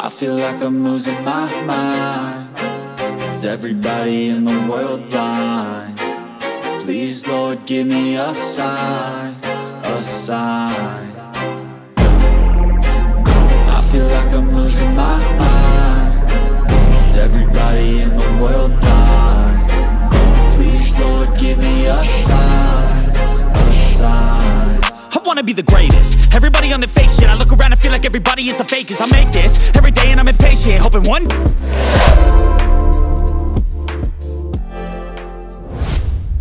I feel like I'm losing my mind. Is everybody in the world blind? Please, Lord, give me a sign, a sign. I feel like I'm losing my mind. Is everybody in the world blind? Please, Lord, give me a sign, a sign. I wanna be the greatest. Everybody on the fake shit. I look around and feel like everybody is the fakest. I make this every day and I'm impatient, hoping one.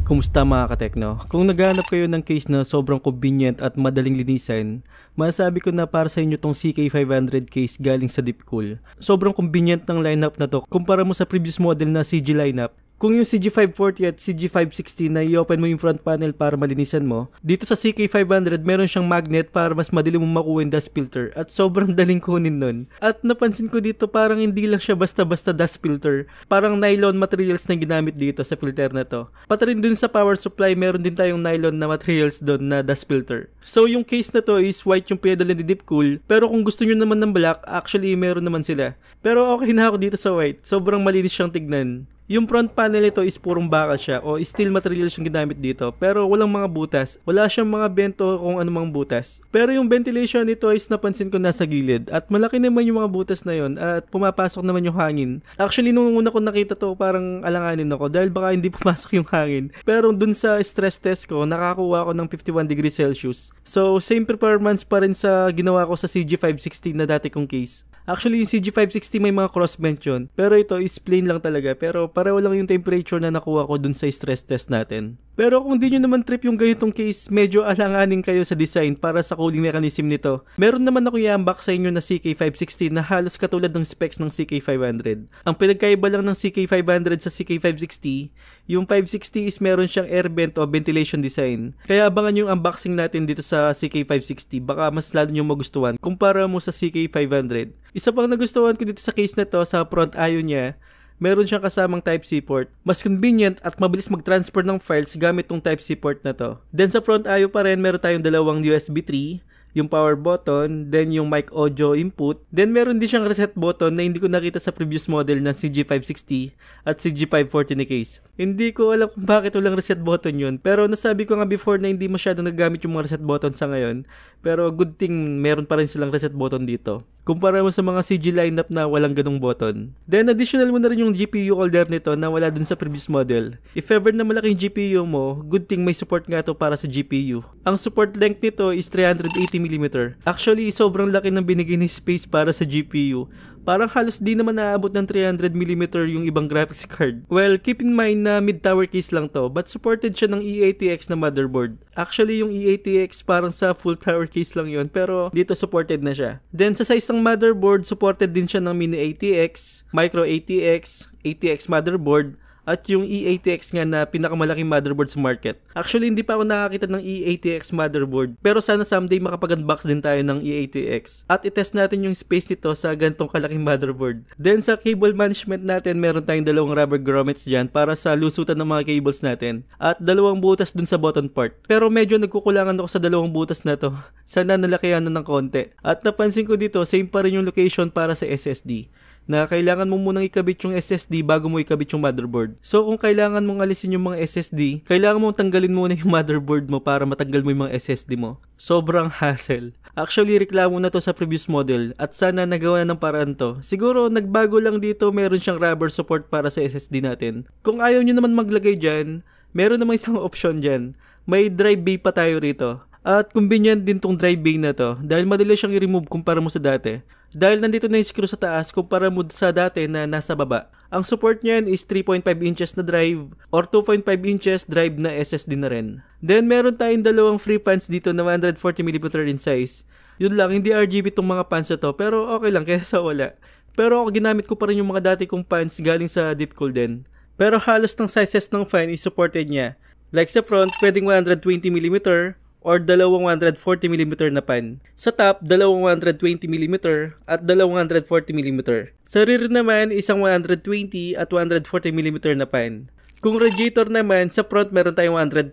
Kumusta mga katekno? Kung naghahanap kayo ng case na sobrang convenient at madaling linisan, masasabi ko na para sa inyo tong CK500 case galing sa Deepcool. Sobrang convenient ng lineup na to kumpara mo sa previous model na CG lineup. Kung yung CG540 at CG560 na i-open mo yung front panel para malinisan mo, dito sa CK500 meron siyang magnet para mas madali mong makuha yung dust filter at sobrang daling kunin nun. At napansin ko dito parang hindi lang siya basta-basta dust filter, parang nylon materials na ginamit dito sa filter na to. Pati rin dun sa power supply meron din tayong nylon na materials doon na dust filter. So yung case na to is white yung pinadala ni Deepcool, pero kung gusto nyo naman ng black, actually meron naman sila. Pero okay na ako dito sa white, sobrang malinis siyang tignan. Yung front panel ito is purong bakal siya o steel materials yung ginamit dito pero walang mga butas. Wala siyang mga bento kung anumang butas. Pero yung ventilation nito is napansin ko nasa gilid at malaki naman yung mga butas na yon at pumapasok naman yung hangin. Actually nung una ko nakita to parang alanganin ako dahil baka hindi pumasok yung hangin. Pero dun sa stress test ko nakakuha ako ng 51 degrees Celsius. So same performance pa rin sa ginawa ko sa CG560 na dati kong case. Actually yung CG560 may mga crossbench yun pero ito is plain lang talaga pero pareho lang yung temperature na nakuha ko dun sa stress test natin. Pero kung di nyo naman trip yung ganitong case, medyo alanganin kayo sa design para sa cooling mechanism nito. Meron naman ako i-unbox sa inyo na CK560 na halos katulad ng specs ng CK500. Ang pinagkaiba lang ng CK500 sa CK560, yung 560 is meron siyang air vent o ventilation design. Kaya abangan yung unboxing natin dito sa CK560, baka mas lalo nyo magustuhan kumpara mo sa CK500. Isa pang nagustuhan ko dito sa case na to, sa front IO niya, meron siyang kasamang Type-C port. Mas convenient at mabilis mag-transfer ng files gamit tong Type-C port na to. Then sa front IO pa rin, meron tayong dalawang USB 3, yung power button, then yung mic audio input. Then meron din siyang reset button na hindi ko nakita sa previous model na CG560 at CG540 ni case. Hindi ko alam kung bakit walang reset button yun. Pero nasabi ko nga before na hindi masyadong naggamit yung mga reset button sa ngayon. Pero good thing meron pa rin silang reset button dito. Kumpara mo sa mga CG lineup na walang ganong button. Then additional mo na rin yung GPU holder nito na wala dun sa previous model. If ever na malaking GPU mo, good thing may support nga to para sa GPU. Ang support length nito is 380mm. Actually, sobrang laki ng binigay ni space para sa GPU. Parang halos di naman naabot ng 300mm yung ibang graphics card. Well, keep in mind na mid-tower case lang to, but supported siya ng E80X na motherboard. Actually, yung E80X parang sa full tower case lang yun, pero dito supported na siya. Then sa size ng motherboard, supported din siya ng mini ATX, micro ATX, ATX motherboard, at yung E80X nga na pinakamalaking motherboard sa market. Actually, hindi pa ako nakakita ng E80X motherboard. Pero sana someday makapag-unbox din tayo ng E80X. At itest natin yung space nito sa ganitong kalaking motherboard. Then sa cable management natin, meron tayong dalawang rubber grommets dyan para sa lusutan ng mga cables natin. At dalawang butas dun sa button part. Pero medyo nagkukulangan ako sa dalawang butas na to. Sana nalakihan na ng konti. At napansin ko dito, same pa rin yung location para sa SSD. Na kailangan mo munang ikabit yung SSD bago mo ikabit yung motherboard. So kung kailangan mong alisin yung mga SSD, kailangan mong tanggalin muna yung motherboard mo para matanggal mo yung mga SSD mo. Sobrang hassle. Actually, reklamo na to sa previous model at sana nagawa ng paraan to. Siguro nagbago lang dito, meron siyang rubber support para sa SSD natin. Kung ayaw nyo naman maglagay dyan, meron namang isang option dyan. May drive bay pa tayo rito. At convenient din tong drive bay na to dahil madali siyang i-remove kumpara mo sa dati. Dahil nandito na yung screw sa taas kumpara mo sa dati na nasa baba. Ang support niyan is 3.5 inches na drive or 2.5 inches drive na SSD na rin. Then meron tayong dalawang free fans dito na 140mm in size. Yun lang, hindi RGB tong mga fans na to pero okay lang kaysa wala. Pero ako ginamit ko pa rin yung mga dati kong fans galing sa Deepcool din. Pero halos ng sizes ng fan is supported niya. Like sa front, pwedeng 120mm or dalawang 140mm na pan. Sa top, dalawang 120mm at dalawang 140mm. Sa rear naman, isang 120 at 140mm na pan. Kung radiator naman, sa front meron tayong 120,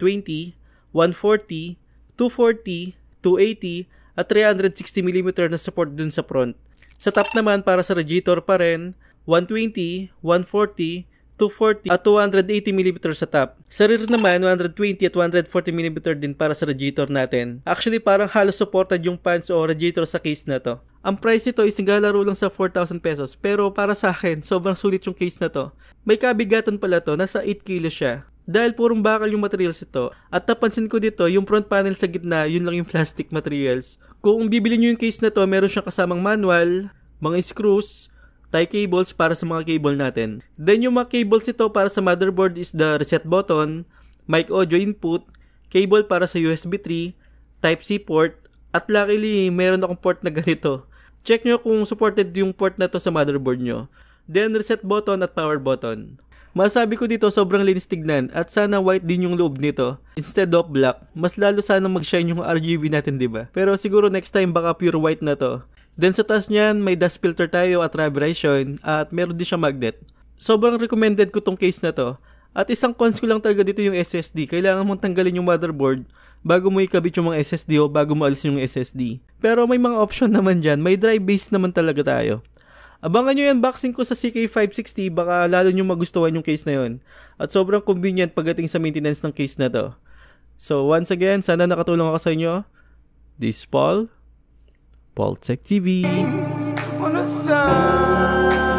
140, 240, 280 at 360mm na support dun sa front. Sa top naman para sa radiator pa rin, 120, 140, 240 at 280mm sa top. Sa rear naman, 120 at 140mm din para sa radiator natin. Actually, parang halos supported yung fans o radiator sa case na to. Ang price nito is naglalaro lang sa 4,000 pesos, pero para sa akin, sobrang sulit yung case na to. May kabigatan pala to, nasa 8 kg siya. Dahil purong bakal yung materials ito. At napansin ko dito, yung front panel sa gitna, yun lang yung plastic materials. Kung bibili nyo yung case na to, meron siyang kasamang manual, mga screws, tie cables para sa mga cable natin. Then yung mga cables ito para sa motherboard is the reset button, mic audio input, cable para sa USB 3, Type-C port, at luckily meron akong port na ganito. Check nyo kung supported yung port na to sa motherboard nyo. Then reset button at power button. Masabi ko dito sobrang linis tignan at sana white din yung loob nito instead of black. Mas lalo sana mag-shine yung RGB natin, diba? Pero siguro next time baka pure white na to. Then sa taas niyan, may dust filter tayo at vibration at meron din siya magnet. Sobrang recommended ko tong case na to. At isang cons ko lang talaga dito yung SSD. Kailangan mong tanggalin yung motherboard bago mo ikabit yung mga SSD o bago mo alis yung SSD. Pero may mga option naman dyan. May drive base naman talaga tayo. Abangan nyo yung unboxing ko sa CK560. Baka lalo nyo magustuhan yung case na yun. At sobrang convenient pagdating sa maintenance ng case na to. So once again, sana nakatulong ako sa inyo. This is Paul Tech TV. On the side.